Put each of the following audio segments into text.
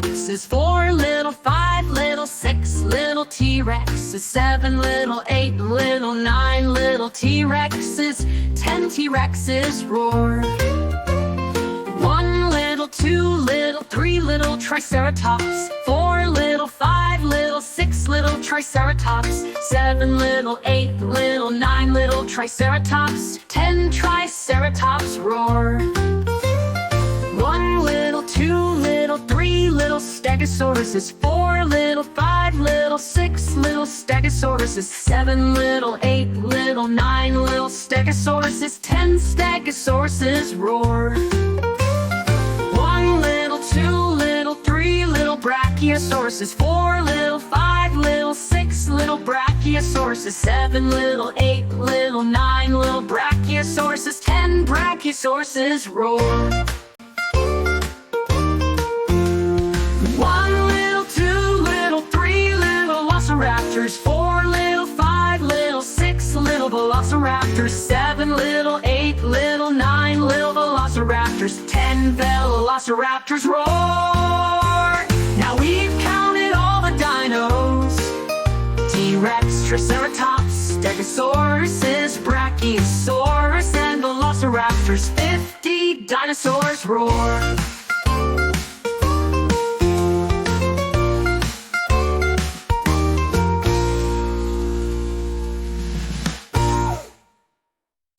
T-Rexes, 4 little, 5 little, 6 little T-Rexes, 7 little, 8 little, 9 little T-Rexes, 10 T-Rexes roar. 1 little, 2 little, 3 little Triceratops, 4 little, 5 little, 6 little Triceratops, 7 little, 8 little, 9 little Triceratops, 10 Triceratops roar. 1 little, 2 little, 3 little Stegosauruses, 4 little, 5 little, 6 little Stegosauruses, 7 little, 8 little, 9 little Stegosauruses, 10 Stegosauruses roar. 1 little, 2 little, 3 little Brachiosauruses, 4 little, 5 little, 6 little Brachiosauruses, 7 little, 8 little, 9 little Brachiosauruses, 10 Brachiosauruses roar. 1 little, 2 little, 3 little Velociraptors, 4 little, 5 little, 6 little Velociraptors, 7 little, 8 little, 9 little Velociraptors, 10 Velociraptors roar. Now we've counted all the dinos: T-Rex, Triceratops, Stegosaurus, Brachiosaurus, and Velociraptors. 50 dinosaurs roar.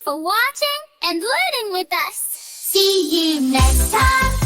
For watching and learning with us. See you next time.